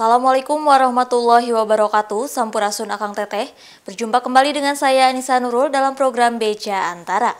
Assalamualaikum warahmatullahi wabarakatuh. Sampurasun Akang Teteh. Berjumpa kembali dengan saya Anissa Nurul dalam program Beja Antara.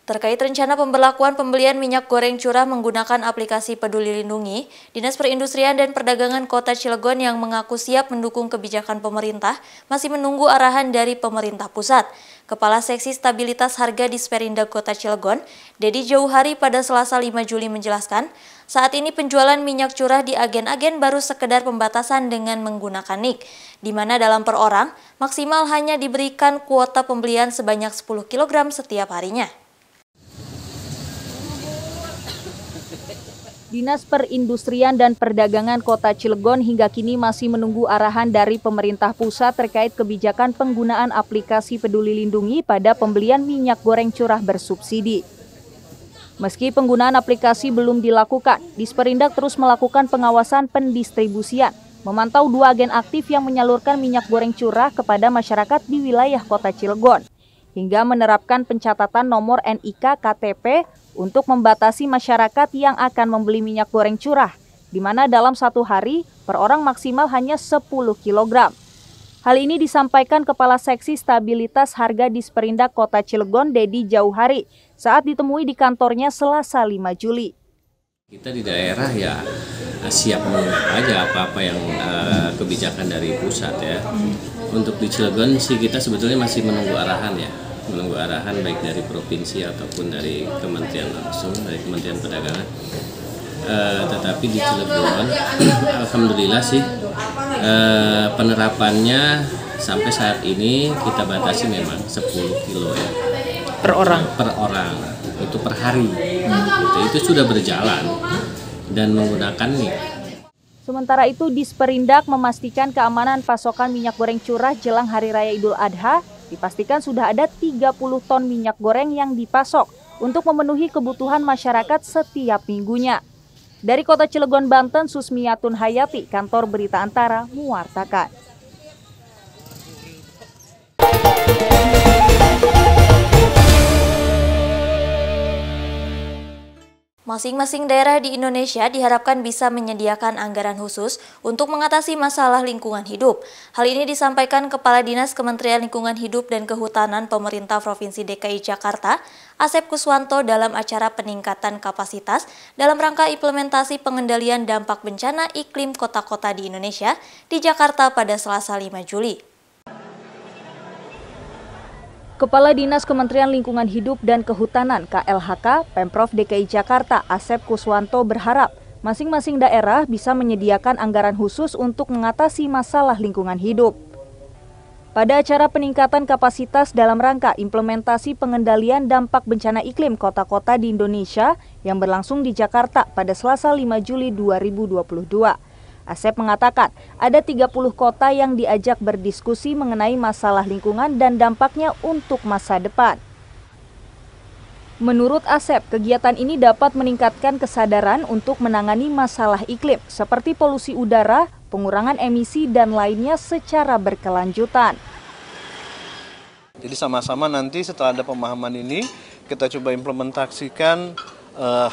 Terkait rencana pemberlakuan pembelian minyak goreng curah menggunakan aplikasi Peduli Lindungi, Dinas Perindustrian dan Perdagangan Kota Cilegon yang mengaku siap mendukung kebijakan pemerintah masih menunggu arahan dari pemerintah pusat. Kepala Seksi Stabilitas Harga Disperindak Kota Cilegon, Dedi Jauhari pada Selasa 5 Juli menjelaskan, saat ini penjualan minyak curah di agen-agen baru sekedar pembatasan dengan menggunakan NIK, di mana dalam per orang maksimal hanya diberikan kuota pembelian sebanyak 10 kg setiap harinya. Dinas Perindustrian dan Perdagangan Kota Cilegon hingga kini masih menunggu arahan dari pemerintah pusat terkait kebijakan penggunaan aplikasi Peduli Lindungi pada pembelian minyak goreng curah bersubsidi. Meski penggunaan aplikasi belum dilakukan, Disperindak terus melakukan pengawasan pendistribusian, memantau 2 agen aktif yang menyalurkan minyak goreng curah kepada masyarakat di wilayah Kota Cilegon, hingga menerapkan pencatatan nomor NIK KTP untuk membatasi masyarakat yang akan membeli minyak goreng curah, di mana dalam satu hari per orang maksimal hanya 10 kg. Hal ini disampaikan Kepala Seksi Stabilitas Harga Disperindak Kota Cilegon, Dedi Jauhari, saat ditemui di kantornya Selasa 5 Juli. Kita di daerah ya siap menunggu aja apa-apa yang kebijakan dari pusat ya. Untuk di Cilegon sih kita sebetulnya masih menunggu arahan ya. Menunggu arahan baik dari provinsi ataupun dari kementerian langsung, dari Kementerian Perdagangan. Tetapi di Cilegon, alhamdulillah sih penerapannya sampai saat ini kita batasi memang 10 kilo ya. Per orang? Per orang, itu per hari. Itu sudah berjalan dan menggunakan NIK. Sementara itu, Disperindak memastikan keamanan pasokan minyak goreng curah jelang Hari Raya Idul Adha. Dipastikan sudah ada 30 ton minyak goreng yang dipasok untuk memenuhi kebutuhan masyarakat setiap minggunya. Dari Kota Cilegon, Banten, Susmiatun Hayati, Kantor Berita Antara, mewartakan. Masing-masing daerah di Indonesia diharapkan bisa menyediakan anggaran khusus untuk mengatasi masalah lingkungan hidup. Hal ini disampaikan Kepala Dinas Kementerian Lingkungan Hidup dan Kehutanan Pemerintah Provinsi DKI Jakarta, Asep Kuswanto, dalam acara peningkatan kapasitas dalam rangka implementasi pengendalian dampak bencana iklim kota-kota di Indonesia di Jakarta pada Selasa 5 Juli. Kepala Dinas Kementerian Lingkungan Hidup dan Kehutanan KLHK Pemprov DKI Jakarta Asep Kuswanto berharap masing-masing daerah bisa menyediakan anggaran khusus untuk mengatasi masalah lingkungan hidup. Pada acara peningkatan kapasitas dalam rangka implementasi pengendalian dampak bencana iklim kota-kota di Indonesia yang berlangsung di Jakarta pada Selasa 5 Juli 2022. Asep mengatakan ada 30 kota yang diajak berdiskusi mengenai masalah lingkungan dan dampaknya untuk masa depan. Menurut Asep, kegiatan ini dapat meningkatkan kesadaran untuk menangani masalah iklim seperti polusi udara, pengurangan emisi, dan lainnya secara berkelanjutan. Jadi sama-sama nanti setelah ada pemahaman ini, kita coba implementasikan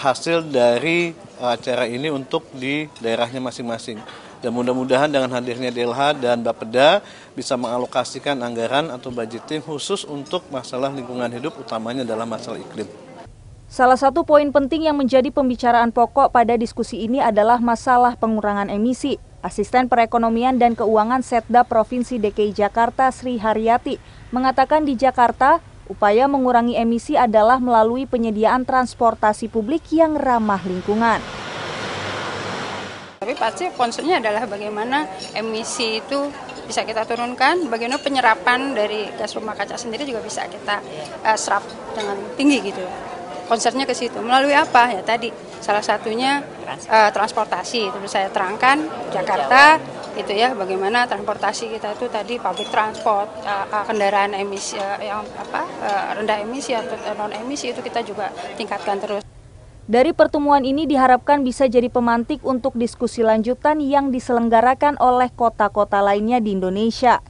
hasil dari acara ini untuk di daerahnya masing-masing. Dan mudah-mudahan dengan hadirnya DLH dan Bapeda bisa mengalokasikan anggaran atau budgeting khusus untuk masalah lingkungan hidup, utamanya dalam masalah iklim. Salah satu poin penting yang menjadi pembicaraan pokok pada diskusi ini adalah masalah pengurangan emisi. Asisten Perekonomian dan Keuangan Setda Provinsi DKI Jakarta Sri Haryati mengatakan di Jakarta, upaya mengurangi emisi adalah melalui penyediaan transportasi publik yang ramah lingkungan. Tapi pasti concernnya adalah bagaimana emisi itu bisa kita turunkan, bagaimana penyerapan dari gas rumah kaca sendiri juga bisa kita serap dengan tinggi gitu. Concernnya ke situ. Melalui apa? Ya tadi salah satunya transportasi. Itu saya terangkan Jakarta itu ya, bagaimana transportasi kita itu tadi public transport, kendaraan emisi yang rendah emisi atau non emisi itu kita juga tingkatkan terus. Dari pertemuan ini diharapkan bisa jadi pemantik untuk diskusi lanjutan yang diselenggarakan oleh kota-kota lainnya di Indonesia.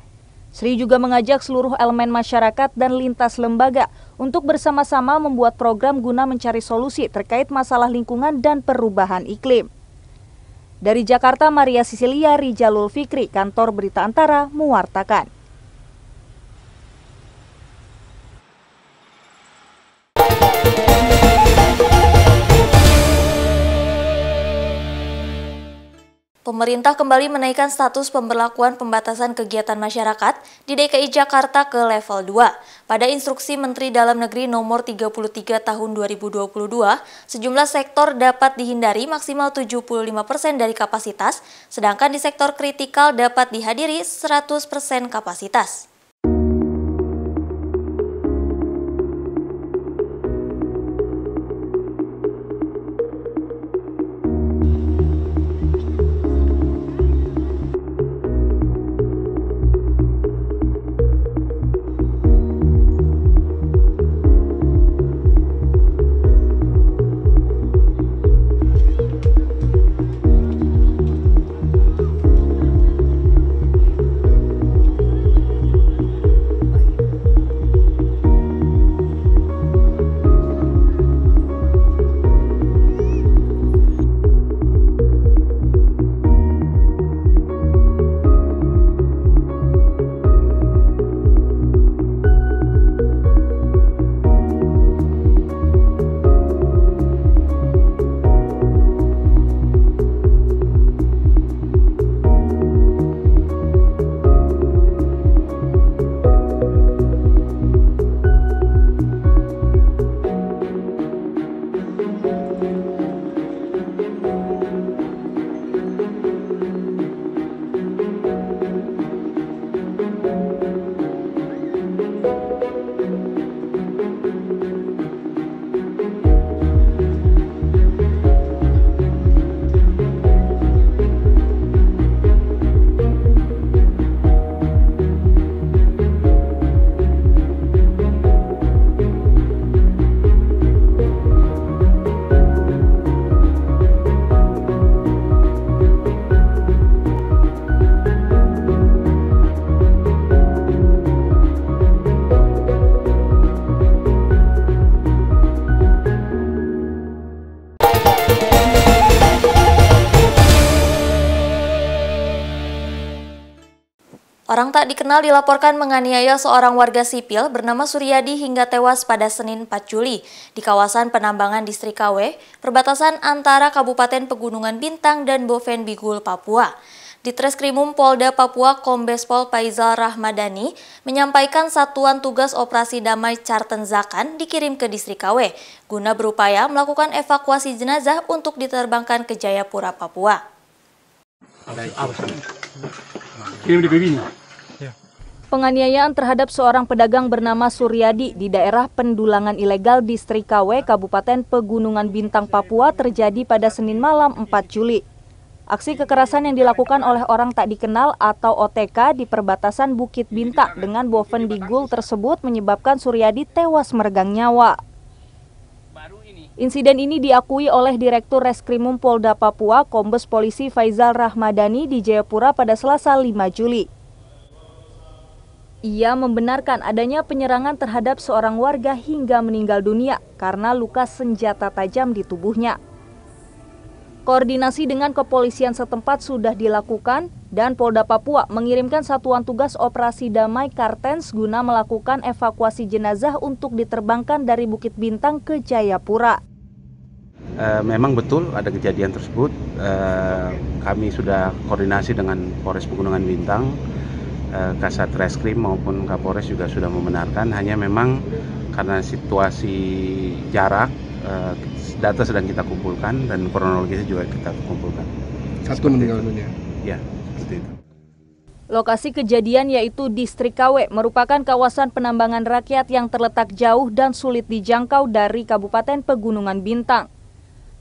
Sri juga mengajak seluruh elemen masyarakat dan lintas lembaga untuk bersama-sama membuat program guna mencari solusi terkait masalah lingkungan dan perubahan iklim. Dari Jakarta, Maria Sisilia, Rijalul Fikri, Kantor Berita Antara, mewartakan. Pemerintah kembali menaikkan status pemberlakuan pembatasan kegiatan masyarakat di DKI Jakarta ke level 2. Pada Instruksi Menteri Dalam Negeri Nomor 33 Tahun 2022, sejumlah sektor dapat dihindari maksimal 75% dari kapasitas, sedangkan di sektor kritikal dapat dihadiri 100% kapasitas. Orang tak dikenal dilaporkan menganiaya seorang warga sipil bernama Suryadi hingga tewas pada Senin 4 Juli di kawasan penambangan Distrik KW, perbatasan antara Kabupaten Pegunungan Bintang dan Boven Bigul, Papua. Di Treskrimum Polda Papua, Kombes Pol Faizal Rahmadani menyampaikan Satuan Tugas Operasi Damai Carten Zakan dikirim ke Distrik KW guna berupaya melakukan evakuasi jenazah untuk diterbangkan ke Jayapura, Papua. Penganiayaan terhadap seorang pedagang bernama Suryadi di daerah pendulangan ilegal Distrik KW, Kabupaten Pegunungan Bintang, Papua terjadi pada Senin malam 4 Juli. Aksi kekerasan yang dilakukan oleh orang tak dikenal atau OTK di perbatasan Bukit Bintang dengan Boven Bigul tersebut menyebabkan Suryadi tewas meregang nyawa. Insiden ini diakui oleh Direktur Reskrimum Polda Papua, Kombes Polisi Faizal Rahmadani di Jayapura pada Selasa 5 Juli. Ia membenarkan adanya penyerangan terhadap seorang warga hingga meninggal dunia karena luka senjata tajam di tubuhnya. Koordinasi dengan kepolisian setempat sudah dilakukan dan Polda Papua mengirimkan Satuan Tugas Operasi Damai Kartens guna melakukan evakuasi jenazah untuk diterbangkan dari Bukit Bintang ke Jayapura. Memang betul ada kejadian tersebut. Kami sudah koordinasi dengan Polres Pegunungan Bintang. Kasat Reskrim maupun Kapolres juga sudah membenarkan, hanya memang karena situasi jarak, data sedang kita kumpulkan dan kronologisnya juga kita kumpulkan. Satu meninggal dunia. Ya, seperti itu. Lokasi kejadian yaitu Distrik KW merupakan kawasan penambangan rakyat yang terletak jauh dan sulit dijangkau dari Kabupaten Pegunungan Bintang.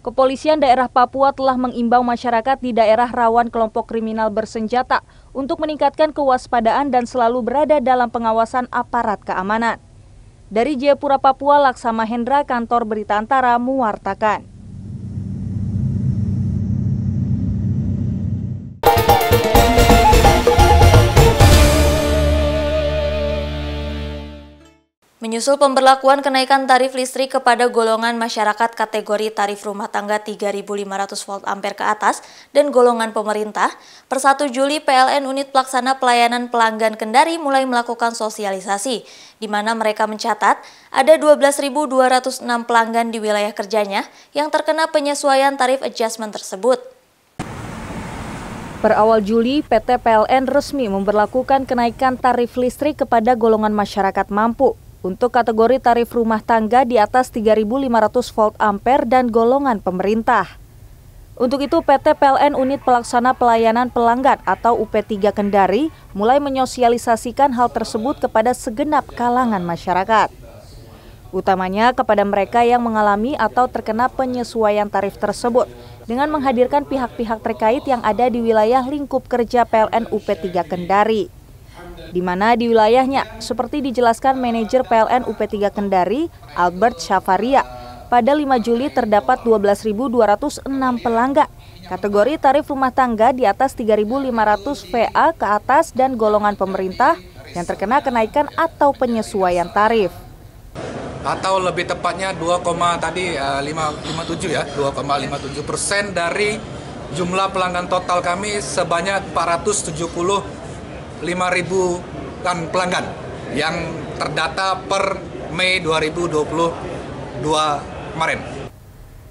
Kepolisian daerah Papua telah mengimbau masyarakat di daerah rawan kelompok kriminal bersenjata untuk meningkatkan kewaspadaan dan selalu berada dalam pengawasan aparat keamanan. Dari Jayapura, Papua, Laksama Hendra, Kantor Berita Antara, mewartakan. Menyusul pemberlakuan kenaikan tarif listrik kepada golongan masyarakat kategori tarif rumah tangga 3.500 volt ampere ke atas dan golongan pemerintah, per 1 Juli PLN Unit Pelaksana Pelayanan Pelanggan Kendari mulai melakukan sosialisasi, di mana mereka mencatat ada 12.206 pelanggan di wilayah kerjanya yang terkena penyesuaian tarif adjustment tersebut. Per awal Juli, PT PLN resmi memberlakukan kenaikan tarif listrik kepada golongan masyarakat mampu untuk kategori tarif rumah tangga di atas 3.500 volt ampere dan golongan pemerintah. Untuk itu, PT PLN Unit Pelaksana Pelayanan Pelanggan atau UP3 Kendari mulai menyosialisasikan hal tersebut kepada segenap kalangan masyarakat. Utamanya kepada mereka yang mengalami atau terkena penyesuaian tarif tersebut dengan menghadirkan pihak-pihak terkait yang ada di wilayah lingkup kerja PLN UP3 Kendari. Di mana di wilayahnya, seperti dijelaskan manajer PLN UP3 Kendari, Albert Syafaria, pada 5 Juli terdapat 12.206 pelanggan kategori tarif rumah tangga di atas 3.500 VA ke atas dan golongan pemerintah yang terkena kenaikan atau penyesuaian tarif. Atau lebih tepatnya 2,57% dari jumlah pelanggan total kami sebanyak 475.000-an pelanggan yang terdata per Mei 2022 kemarin.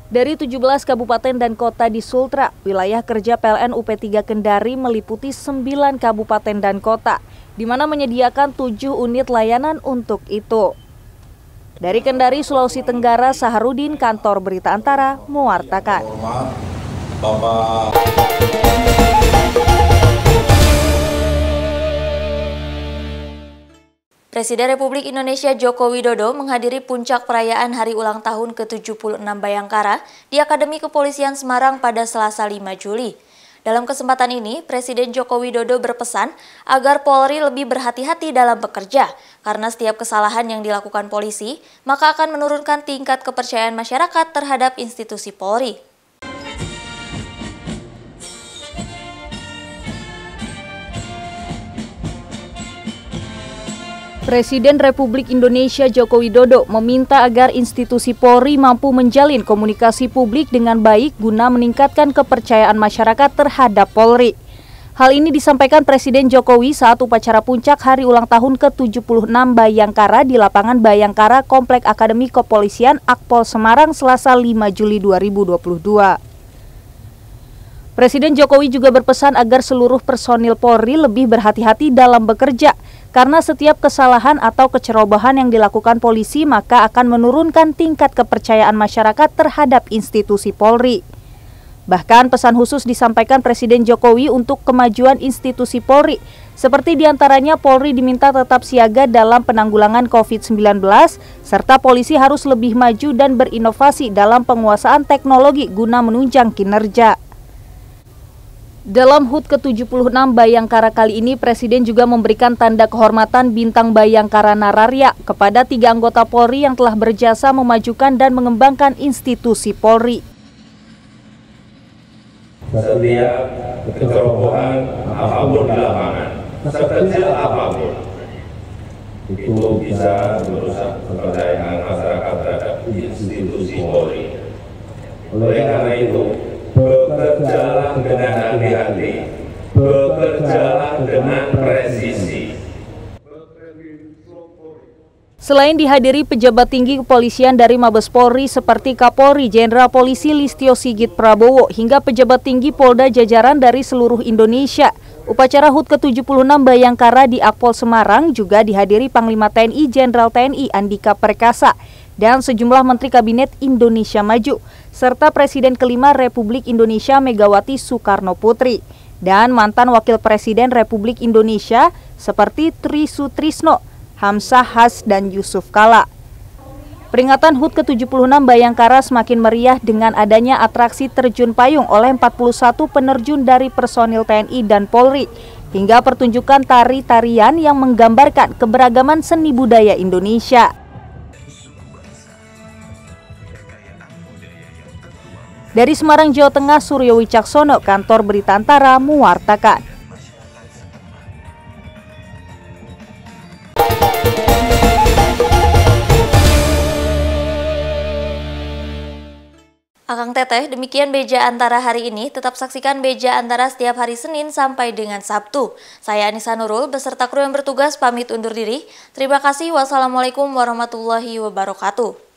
Dari 17 kabupaten dan kota di Sultra, wilayah kerja PLN UP3 Kendari meliputi 9 kabupaten dan kota, di mana menyediakan 7 unit layanan untuk itu. Dari Kendari, Sulawesi Tenggara, Saharudin, Kantor Berita Antara, mewartakan. Presiden Republik Indonesia Joko Widodo menghadiri puncak perayaan Hari Ulang Tahun ke-76 Bayangkara di Akademi Kepolisian Semarang pada Selasa 5 Juli. Dalam kesempatan ini, Presiden Joko Widodo berpesan agar Polri lebih berhati-hati dalam bekerja, karena setiap kesalahan yang dilakukan polisi, maka akan menurunkan tingkat kepercayaan masyarakat terhadap institusi Polri. Presiden Republik Indonesia Joko Widodo meminta agar institusi Polri mampu menjalin komunikasi publik dengan baik guna meningkatkan kepercayaan masyarakat terhadap Polri. Hal ini disampaikan Presiden Jokowi saat upacara puncak Hari Ulang Tahun ke-76 Bayangkara di lapangan Bayangkara Komplek Akademi Kepolisian Akpol Semarang Selasa 5 Juli 2022. Presiden Jokowi juga berpesan agar seluruh personil Polri lebih berhati-hati dalam bekerja, karena setiap kesalahan atau kecerobohan yang dilakukan polisi maka akan menurunkan tingkat kepercayaan masyarakat terhadap institusi Polri. Bahkan pesan khusus disampaikan Presiden Jokowi untuk kemajuan institusi Polri, seperti diantaranya Polri diminta tetap siaga dalam penanggulangan COVID-19, serta polisi harus lebih maju dan berinovasi dalam penguasaan teknologi guna menunjang kinerja. Dalam HUT ke-76 Bayangkara kali ini, Presiden juga memberikan tanda kehormatan Bintang Bayangkara Nararya kepada 3 anggota Polri yang telah berjasa memajukan dan mengembangkan institusi Polri. Setiap kecerobohan apapun di lapangan, sekecil apapun, itu bisa merusak kepercayaan masyarakat terhadap institusi Polri. Oleh karena itu, bekerjalah dengan hati-hati, bekerjalah dengan presisi. Selain dihadiri pejabat tinggi kepolisian dari Mabes Polri seperti Kapolri Jenderal Polisi Listio Sigit Prabowo hingga pejabat tinggi Polda jajaran dari seluruh Indonesia, upacara HUT ke-76 Bayangkara di Akpol Semarang juga dihadiri Panglima TNI Jenderal TNI Andika Perkasa dan sejumlah Menteri Kabinet Indonesia Maju, serta Presiden kelima Republik Indonesia Megawati Soekarno Putri, dan mantan Wakil Presiden Republik Indonesia seperti Tri Sutrisno, Hamzah Has, dan Yusuf Kala. Peringatan HUT ke-76 Bayangkara semakin meriah dengan adanya atraksi terjun payung oleh 41 penerjun dari personil TNI dan Polri, hingga pertunjukan tari-tarian yang menggambarkan keberagaman seni budaya Indonesia. Dari Semarang, Jawa Tengah, Suryo Wicaksono, Kantor Berita Antara, mewartakan. Kang Teteh, demikian Beja Antara hari ini. Tetap saksikan Beja Antara setiap hari Senin sampai dengan Sabtu. Saya Anissa Nurul beserta kru yang bertugas pamit undur diri. Terima kasih. Wassalamualaikum warahmatullahi wabarakatuh.